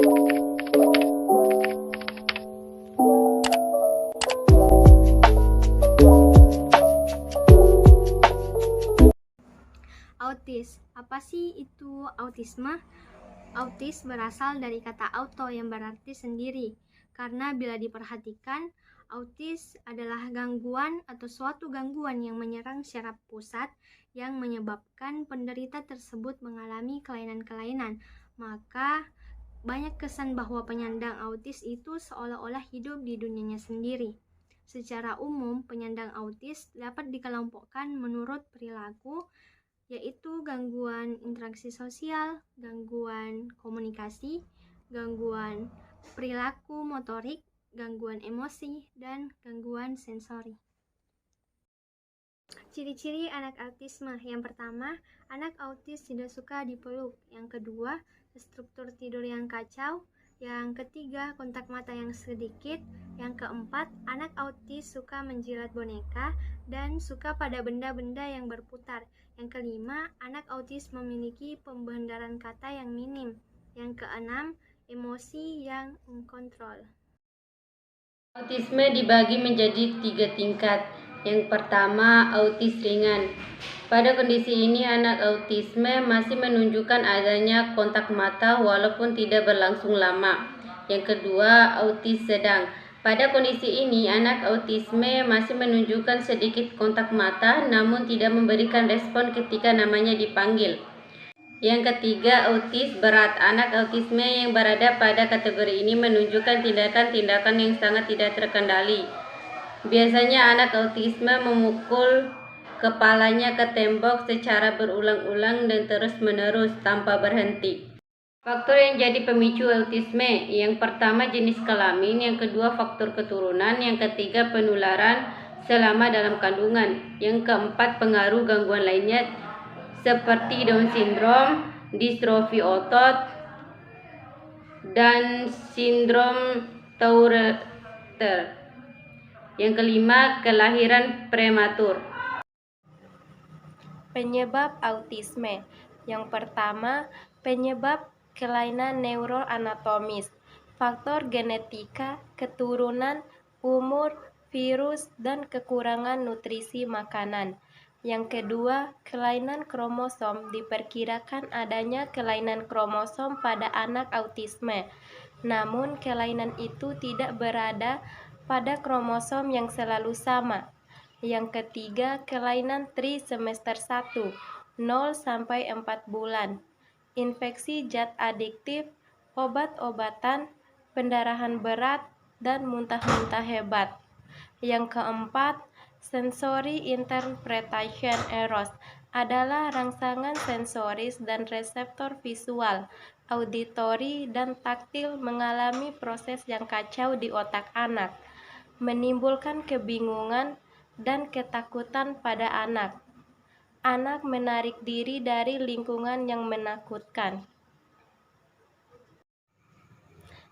Autis. Apa sih itu autisme? Autis berasal dari kata auto yang berarti sendiri. Karena bila diperhatikan, autis adalah gangguan atau suatu gangguan yang menyerang secara pusat yang menyebabkan penderita tersebut mengalami kelainan-kelainan. Maka banyak kesan bahwa penyandang autis itu seolah-olah hidup di dunianya sendiri. Secara umum, penyandang autis dapat dikelompokkan menurut perilaku, yaitu gangguan interaksi sosial, gangguan komunikasi, gangguan perilaku motorik, gangguan emosi, dan gangguan sensori. Ciri-ciri anak autisme. Yang pertama, anak autis tidak suka dipeluk. Yang kedua, struktur tidur yang kacau. Yang ketiga, kontak mata yang sedikit. Yang keempat, anak autis suka menjilat boneka dan suka pada benda-benda yang berputar. Yang kelima, anak autis memiliki pembenaran kata yang minim. Yang keenam, emosi yang unkontrol. Autisme dibagi menjadi 3 tingkat. Yang pertama, autis ringan. Pada kondisi ini, anak autisme masih menunjukkan adanya kontak mata walaupun tidak berlangsung lama. Yang kedua, autis sedang. Pada kondisi ini, anak autisme masih menunjukkan sedikit kontak mata namun tidak memberikan respon ketika namanya dipanggil. Yang ketiga, autis berat. Anak autisme yang berada pada kategori ini menunjukkan tindakan-tindakan yang sangat tidak terkendali. Biasanya anak autisme memukul kepalanya ke tembok secara berulang-ulang dan terus-menerus tanpa berhenti. Faktor yang jadi pemicu autisme. Yang pertama, jenis kelamin. Yang kedua, faktor keturunan. Yang ketiga, penularan selama dalam kandungan. Yang keempat, pengaruh gangguan lainnya seperti Down syndrome, distrofi otot, dan sindrom Tourette. Yang kelima, kelahiran prematur. Penyebab autisme. Yang pertama, penyebab kelainan neuroanatomis, faktor genetika, keturunan, umur, virus, dan kekurangan nutrisi makanan. Yang kedua, kelainan kromosom. Diperkirakan adanya kelainan kromosom pada anak autisme. Namun, kelainan itu tidak berada pada kromosom yang selalu sama. Yang ketiga, kelainan trimester 1, 0 sampai 4 bulan. Infeksi zat adiktif, obat-obatan, pendarahan berat, dan muntah-muntah hebat. Yang keempat, sensory interpretation errors adalah rangsangan sensoris dan reseptor visual, auditori, dan taktil mengalami proses yang kacau di otak anak, menimbulkan kebingungan dan ketakutan pada anak. Anak menarik diri dari lingkungan yang menakutkan.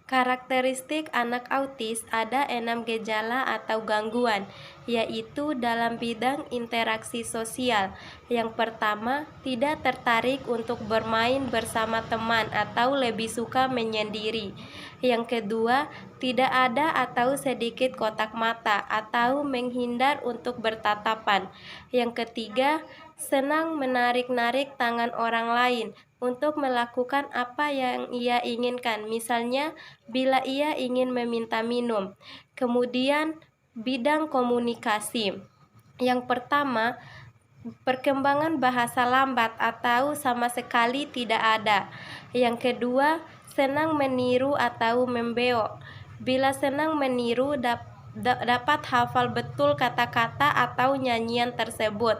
Karakteristik anak autis ada 6 gejala atau gangguan, yaitu dalam bidang interaksi sosial. Yang pertama, tidak tertarik untuk bermain bersama teman atau lebih suka menyendiri. Yang kedua, tidak ada atau sedikit kontak mata atau menghindar untuk bertatapan. Yang ketiga, senang menarik-narik tangan orang lain untuk melakukan apa yang ia inginkan, misalnya bila ia ingin meminta minum. Kemudian, bidang komunikasi. Yang pertama, perkembangan bahasa lambat atau sama sekali tidak ada. Yang kedua, senang meniru atau membeok. Bila senang meniru, dapat hafal betul kata-kata atau nyanyian tersebut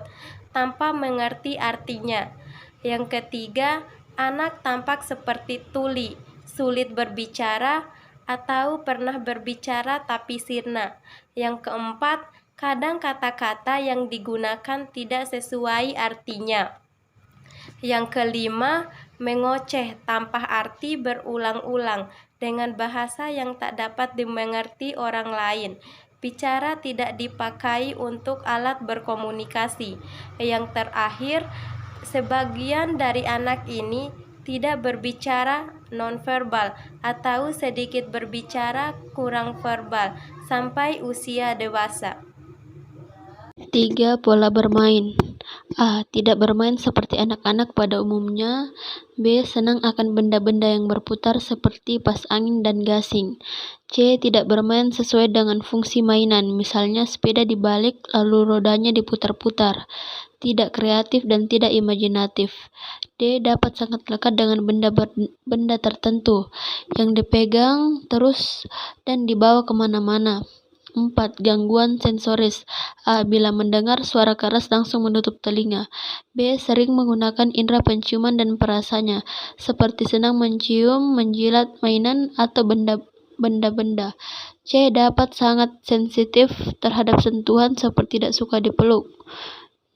tanpa mengerti artinya. Yang ketiga, anak tampak seperti tuli, sulit berbicara, atau pernah berbicara tapi sirna. Yang keempat, kadang kata-kata yang digunakan tidak sesuai artinya. Yang kelima, mengoceh tanpa arti berulang-ulang dengan bahasa yang tak dapat dimengerti orang lain. Bicara tidak dipakai untuk alat berkomunikasi. Yang terakhir, sebagian dari anak ini tidak berbicara nonverbal atau sedikit berbicara kurang verbal sampai usia dewasa. 3. Pola bermain. A. Tidak bermain seperti anak-anak pada umumnya. B. Senang akan benda-benda yang berputar seperti pas angin dan gasing. C. Tidak bermain sesuai dengan fungsi mainan, misalnya sepeda dibalik lalu rodanya diputar-putar. Tidak kreatif dan tidak imajinatif. D. Dapat sangat lekat dengan benda tertentu yang dipegang terus dan dibawa kemana-mana. 4. Gangguan sensoris. A. Bila mendengar suara keras langsung menutup telinga. B. Sering menggunakan indera penciuman dan perasanya, seperti senang mencium, menjilat mainan, atau benda-benda. C. Dapat sangat sensitif terhadap sentuhan seperti tidak suka dipeluk.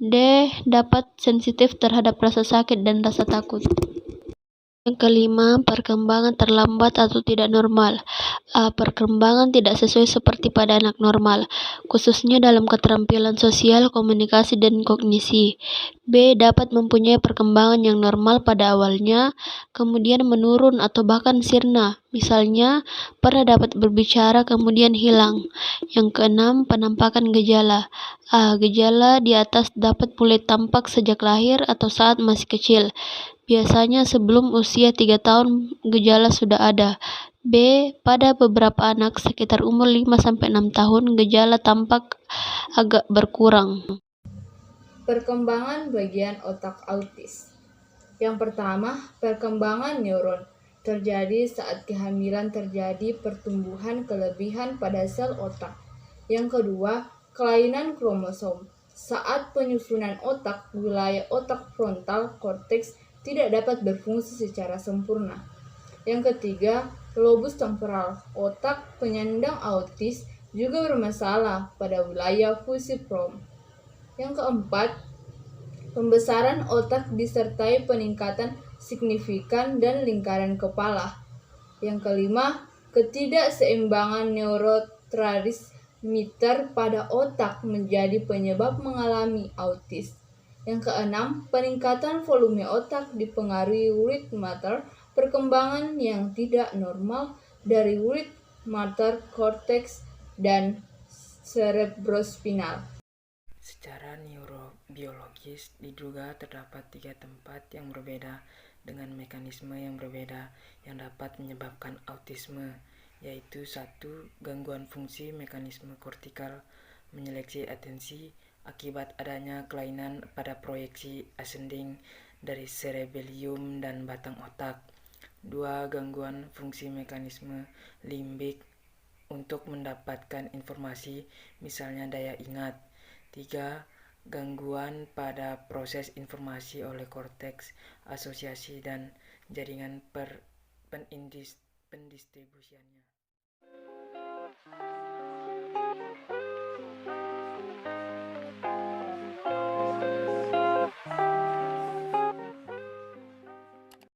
D. Dapat sensitif terhadap rasa sakit dan rasa takut. Yang kelima, perkembangan terlambat atau tidak normal. A. Perkembangan tidak sesuai seperti pada anak normal, khususnya dalam keterampilan sosial, komunikasi, dan kognisi. B. Dapat mempunyai perkembangan yang normal pada awalnya, kemudian menurun atau bahkan sirna. Misalnya, pernah dapat berbicara kemudian hilang. Yang keenam, penampakan gejala. A. Gejala di atas dapat mulai tampak sejak lahir atau saat masih kecil. Biasanya sebelum usia 3 tahun gejala sudah ada. B. Pada beberapa anak sekitar umur 5-6 tahun gejala tampak agak berkurang. Perkembangan bagian otak autis. Yang pertama, perkembangan neuron. Terjadi saat kehamilan terjadi pertumbuhan kelebihan pada sel otak. Yang kedua, kelainan kromosom. Saat penyusunan otak, wilayah otak frontal korteks tidak dapat berfungsi secara sempurna. Yang ketiga, lobus temporal. Otak penyandang autis juga bermasalah pada wilayah fusiform. Yang keempat, pembesaran otak disertai peningkatan signifikan dan lingkaran kepala. Yang kelima, ketidakseimbangan neurotransmitter pada otak menjadi penyebab mengalami autis. Yang keenam, peningkatan volume otak dipengaruhi white matter, perkembangan yang tidak normal dari white matter cortex dan cerebrospinal. Secara neurobiologis, diduga terdapat 3 tempat yang berbeda dengan mekanisme yang berbeda yang dapat menyebabkan autisme, yaitu 1. Gangguan fungsi mekanisme kortikal menyeleksi atensi akibat adanya kelainan pada proyeksi ascending dari cerebellum dan batang otak. 2. Gangguan fungsi mekanisme limbik untuk mendapatkan informasi, misalnya daya ingat. 3. Gangguan pada proses informasi oleh korteks asosiasi dan jaringan pendistribusiannya.